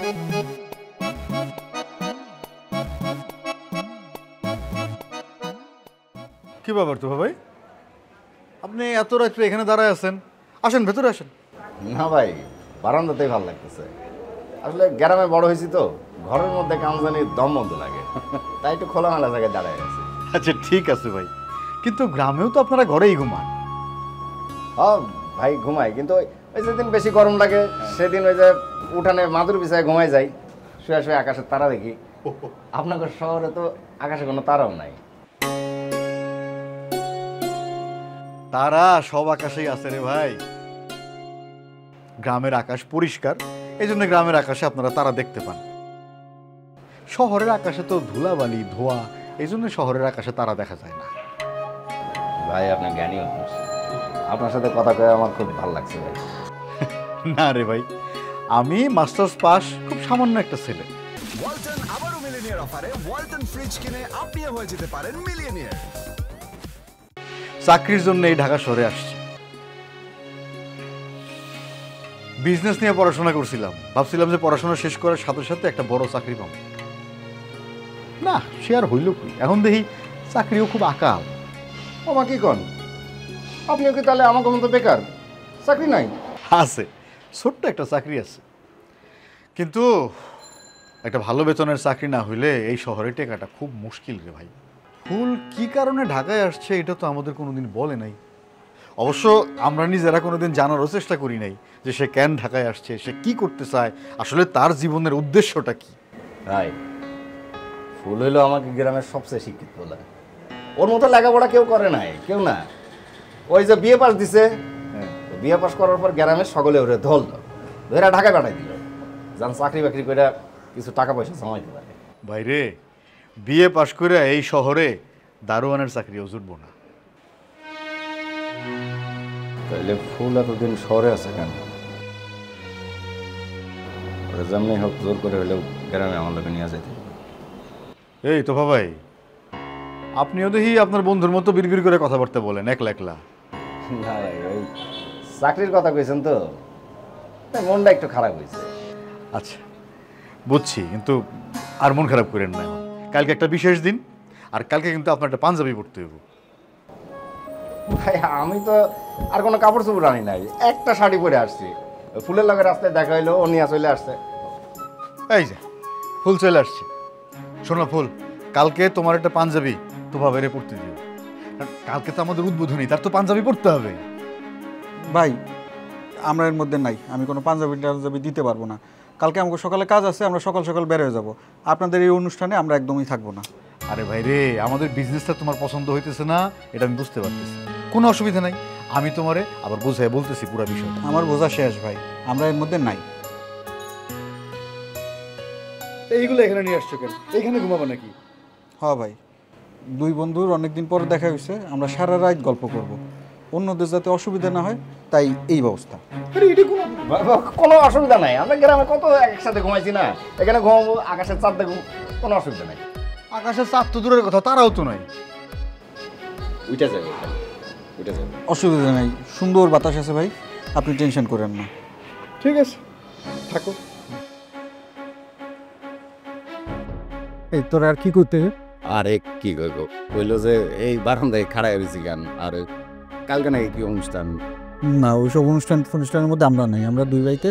কি ব্যাপার তো ভাই, আপনি এত রাত্রে এখানে দাঁড়ায় আছেন? আসেন, ভেতরে আসেন। না ভাই, বারান্দাতেই ভালো লাগতেছে। আসলে গ্রামে বড় হয়েছি তো, ঘরের মধ্যে কেমন জানি দম বন্ধ লাগে, তাই একটু খোলামেলা জায়গায় দাঁড়ায় আছি। আচ্ছা ঠিক আছে ভাই, কিন্তু গ্রামেও তো আপনারা ঘরেই ঘুমান। হ্যাঁ ভাই ঘুমাই, কিন্তু ওই যেদিন বেশি গরম লাগে সেদিন ওই যে উঠানে মাদুর বিছায় ঘুমাই যাই, শুয়ে শুয়ে আকাশের তারা দেখি। আপনাদের শহরে তো আকাশে কোনো তারাও নাই। তারা সব আকাশেই আছে রে ভাই। গ্রামের আকাশ পরিষ্কার, এই জন্য গ্রামের আকাশে আপনারা তারা দেখতে পান। শহরের আকাশে তো ধুলাবালি ধোঁয়া, এই জন্য শহরের আকাশে তারা দেখা যায় না। ভাই আপনি জ্ঞানী মানুষ, আপনার সাথে কথা কয়ে আমার খুব ভালো লাগছে ভাই। না রে ভাই, আমি মাস্টার্স পাস, খুব সামান্য একটা ছেলে। ওয়ালটন আবারও মিলিয়নিয়ার অফারে ওয়ালটন ফ্রিজ কিনে আপনিও হয়ে যেতে পারেন মিলিয়নিয়ার। চাকরির জন্য এই ঢাকা শহরে আসছি। বিজনেস নিয়ে পড়াশোনা করছিলাম, ভাবছিলাম যে পড়াশোনা শেষ করার সাথে সাথে একটা বড় চাকরি পাবো। না, সে আর হইল কি, এখন দেখি চাকরিও খুব আকাল। আমা কি কন, আপনিও কি তাহলে আমাকে মতো বেকার, চাকরি নাই? আছে, ছোট্ট একটা চাকরি আছে, কিন্তু একটা ভালো বেতনের চাকরি না হইলে এই শহরে টেকাটা খুব মুশকিল রে ভাই। ফুল কি কারণে ঢাকায় আসছে এটা তো আমাদের কোনোদিন বলে নাই। অবশ্য আমরা নিজেরা কোনোদিন জানারও চেষ্টা করি নাই যে সে কেন ঢাকায় আসছে, সে কি করতে চায়, আসলে তার জীবনের উদ্দেশ্যটা কি। ভাই ফুল হইলো আমাকে গ্রামের সবচেয়ে শিক্ষিত বলে, ওর মতো লেখাপড়া কেউ করে নাই, কেউ না। ওই যে বিয়ে পাস দিছে, বিয়ে পাস করার পর গ্রামের সকলে ওরে ধরল, ধরে ঢাকায় পাঠাই দিল, যান চাকরি বাকরি করে কিছু টাকা পয়সা জমাইতে পারে। বাইরে বিয়ে পাশ করে এই শহরে দারোয়ানের চাকরিও জুটবো না। তাহলে ফুল এতদিন শহরে আছে কেন? যেমনি হোক জোর করে হলেও গ্রামে আমার লোকে নিয়ে যেতে। এই তোফা ভাই, আপনিও দেখি আপনার বন্ধুর মতো বিড়বিড় করে কথাবার্তা বলেন একলা একলা। না ভাই, ওই চাকরির কথা কইছেন তো, তাই মনটা একটু খারাপ হয়েছে। আচ্ছা বুঝছি, কিন্তু আর মন খারাপ করেন না। কালকে একটা বিশেষ দিন, আর কালকে কিন্তু আপনার একটা পাঞ্জাবি পরতে হইব। ভাই আমি তো আর কোনো কাপড় চোপড় আনি নাই, একটা শাড়ি পরে আসছি। ফুলের লগে রাস্তায় দেখা হইলো, ও নিয়ে চলে আসছে। এই যে ফুল চলে আসছে। শোনো ফুল, কালকে তোমার একটা পাঞ্জাবি তোফা বাইরে পড়তে দিও। কালকে তো আমাদের উদ্বোধনী, তার তো পাঞ্জাবি পড়তে হবে। ভাই আমরা এর মধ্যে নাই, আমি কোনো পাঞ্জাবি টাঞ্জাবি দিতে পারবো না। কালকে আমাকে সকালে কাজ আছে, আমরা সকাল সকাল বের হয়ে যাবো। আপনাদের এই অনুষ্ঠানে আমরা একদমই থাকবো না। আরে ভাই রে, আমাদের বিজনেসটা তোমার পছন্দ হইতেছে না, এটা আমি বুঝতে পারতেছি, কোনো অসুবিধা নাই। আমি তোমারে আবার বুঝাই বলতেছি পুরো বিষয়টা। আমার বোঝা শেষ ভাই, আমরা এর মধ্যে নাই। এইগুলো এখানে নিয়ে আসছো কেন? এইখানে ঘুমাবো নাকি? হ্যাঁ ভাই, দুই বন্ধুর অনেকদিন পরে দেখা হয়েছে, আমরা সারা রাত গল্প করব, অন্যদের যাতে অসুবিধা না হয় তাই এই ব্যবস্থা। কোনো অসুবিধা নাই, আমরা গ্রামে কত একসাথে ঘুমাইছি না, এখানে ঘুমাবো, আকাশের চাঁদ দেখবো, কোনো অসুবিধা নাই। আকাশের চাঁদ তো দূরের কথা, তারাও তো নাই। উঠে যাবে, উঠে যাবে, অসুবিধা নাই, সুন্দর বাতাস আছে ভাই, আপনি টেনশন করেন না। ঠিক আছে, থাকো। এই তোর আর কি করতে? আরে কি কইব, কইলো যে এই বারান্দায় খাড়াই রয়েছি গান, আর কালকে নাকি কি অনুষ্ঠান। না, ওইসব অনুষ্ঠানের মধ্যে আমরা নাই, আমরা দুই ভাইতে